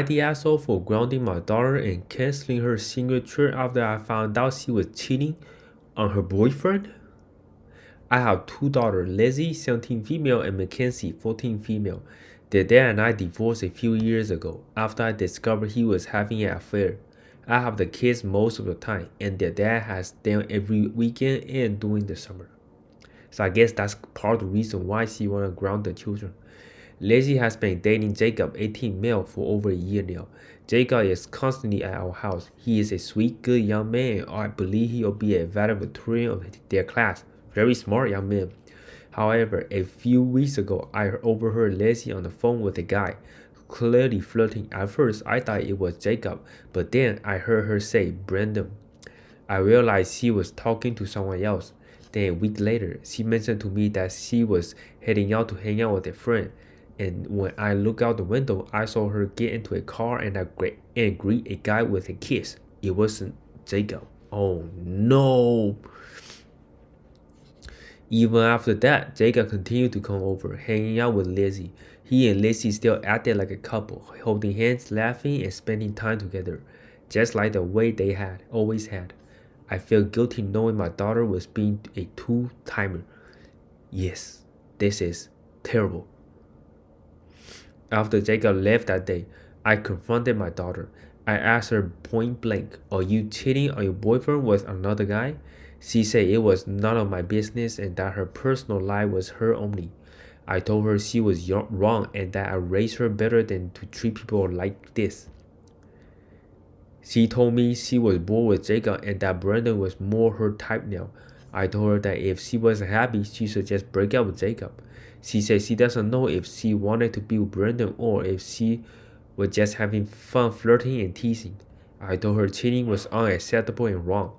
The asshole for grounding my daughter and canceling her senior trip after I found out she was cheating on her boyfriend? I have two daughters, Lizzie, 17 female, and Mackenzie, 14 female. Their dad and I divorced a few years ago after I discovered he was having an affair. I have the kids most of the time, and their dad has them every weekend and during the summer. So I guess that's part of the reason why she wanna ground the children. Lizzie has been dating Jacob, 18 male, for over a year now. Jacob is constantly at our house. He is a sweet, good young man. I believe he will be a valedictorian of their class. Very smart young man. However, a few weeks ago, I overheard Lizzie on the phone with a guy, clearly flirting. At first, I thought it was Jacob, but then I heard her say Brandon. I realized she was talking to someone else. Then a week later, she mentioned to me that she was heading out to hang out with a friend. And when I looked out the window, I saw her get into a car and greet a guy with a kiss. It wasn't Jacob. Oh no. Even after that, Jacob continued to come over, hanging out with Lizzie. He and Lizzie still acted like a couple, holding hands, laughing, and spending time together, just like the way they had always had. I feel guilty knowing my daughter was being a two-timer. Yes, this is terrible. After Jacob left that day, I confronted my daughter. I asked her point blank, "Are you cheating on your boyfriend with another guy?" She said it was none of my business and that her personal life was her only. I told her she was wrong and that I raised her better than to treat people like this. She told me she was bored with Jacob and that Brandon was more her type now. I told her that if she wasn't happy, she should just break up with Jacob. She said she doesn't know if she wanted to be with Brandon or if she was just having fun flirting and teasing. I told her cheating was unacceptable and wrong,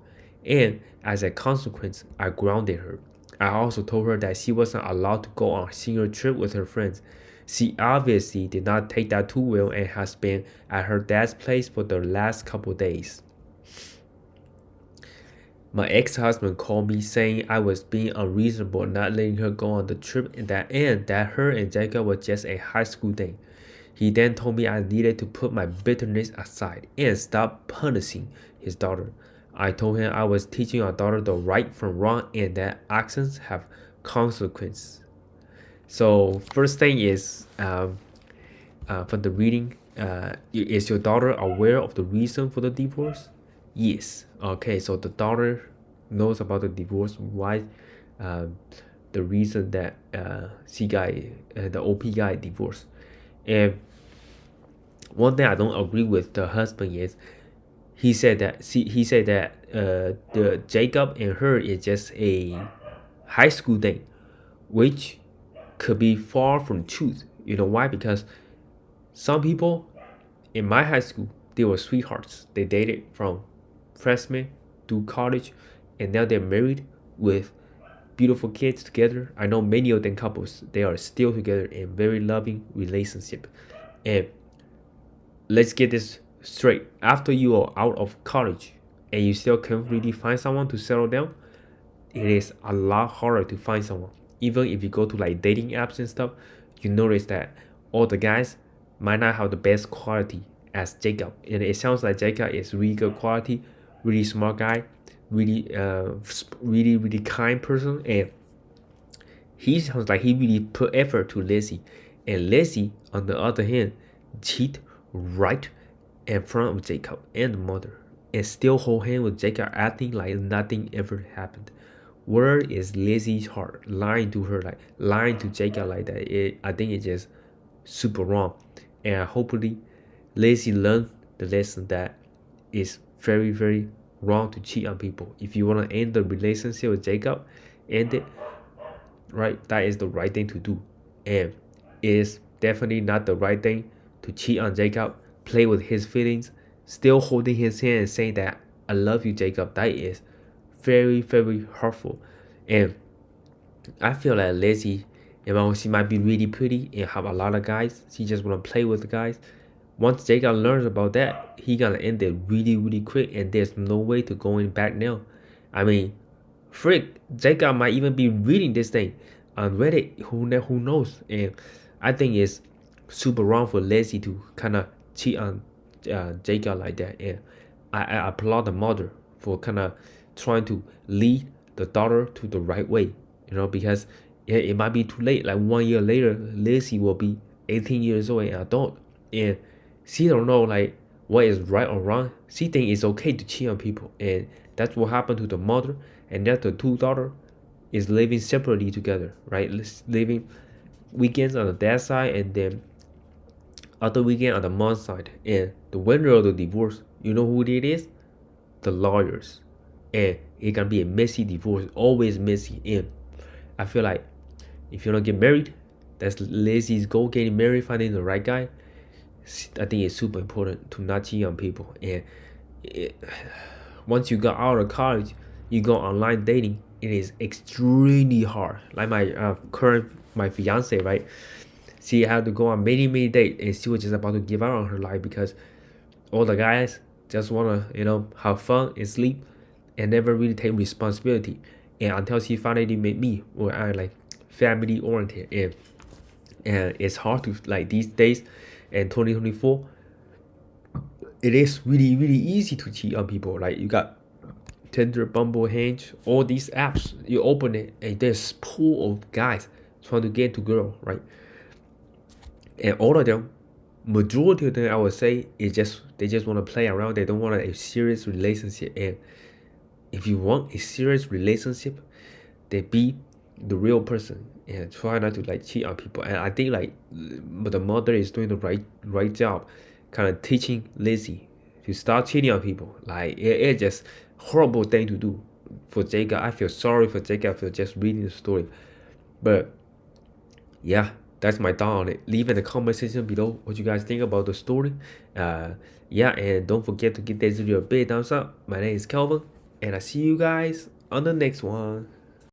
and as a consequence, I grounded her. I also told her that she wasn't allowed to go on a senior trip with her friends. She obviously did not take that too well and has been at her dad's place for the last couple days. My ex-husband called me saying I was being unreasonable not letting her go on the trip and that her and Jacob were just a high school thing. He then told me I needed to put my bitterness aside and stop punishing his daughter. I told him I was teaching our daughter the right from wrong and that actions have consequences. So first thing is from the reading, is your daughter aware of the reason for the divorce? Yes. Okay, so the daughter knows about the divorce. Why? The reason that the OP guy divorced. And one thing I don't agree with the husband is he said that the Jacob and her is just a high school thing, which could be far from truth. You know why? Because some people in my high school, they were sweethearts. They dated from freshman to college, and now they're married with beautiful kids together. I know many of them couples, they are still together in very loving relationship. And let's get this straight. After you are out of college and you still can't really find someone to settle down, it is a lot harder to find someone. Even if you go to like dating apps and stuff, you notice that all the guys might not have the best quality as Jacob. And it sounds like Jacob is really good quality, really smart guy, really kind person, and he sounds like he really put effort to Lizzie. And Lizzie, on the other hand, cheat right in front of Jacob and the mother, and still hold hand with Jacob, acting like nothing ever happened. Where is Lizzie's heart? Lying to her, like lying to Jacob like that. I think it's just super wrong. And hopefully, Lizzie learned the lesson that it's very, very wrong to cheat on people. If you want to end the relationship with Jacob, end it, right? That is the right thing to do. And it is definitely not the right thing to cheat on Jacob, play with his feelings, still holding his hand and saying that I love you, Jacob. That is very, very hurtful. And I feel like Lizzie, she might be really pretty and have a lot of guys. She just want to play with the guys. Once Jacob learns about that, he gonna end it really, really quick, and there's no way to going back now. I mean, frick, Jacob might even be reading this thing on Reddit. Who knows? And I think it's super wrong for Lizzie to kind of cheat on Jacob like that. And I applaud the mother for kind of trying to lead the daughter to the right way, because it might be too late. Like 1 year later, Lizzie will be 18 years old and adult, and she don't know like what is right or wrong. She think it's okay to cheat on people, and that's what happened to the mother. And that the two daughter is living separately together, right? Living weekends on the dad side and then other weekend on the mom side. And the winner of the divorce, you know who it is? The lawyers. And it can be a messy divorce, always messy. And I feel like if you don't get married, that's Lizzie's goal, getting married, finding the right guy. I think it's super important to not cheat on people. And once you got out of college, you go online dating. It is extremely hard. Like my fiance, right? She had to go on many dates, and she was just about to give up on her life because all the guys just wanna have fun and sleep, and never really take responsibility. And until she finally met me, where I like family oriented, and it's hard to like these days, in 2024, it is really easy to cheat on people. Like you got Tinder, Bumble, Hinge, all these apps. You open it and there's pool of guys trying to get to girl, right? And all of them, majority of them, I would say, is they just want to play around. They don't want a serious relationship. And if you want a serious relationship, then be the real person and try not to like cheat on people. And I think like the mother is doing the right job, kind of teaching Lizzie to start cheating on people. Like it's just horrible thing to do for Jacob. I feel sorry for Jacob for just reading the story, but yeah, that's my thought on it. Leave in the comment section below what you guys think about the story. Yeah, and don't forget to give this video a big thumbs up. My name is Kelvin, and I see you guys on the next one.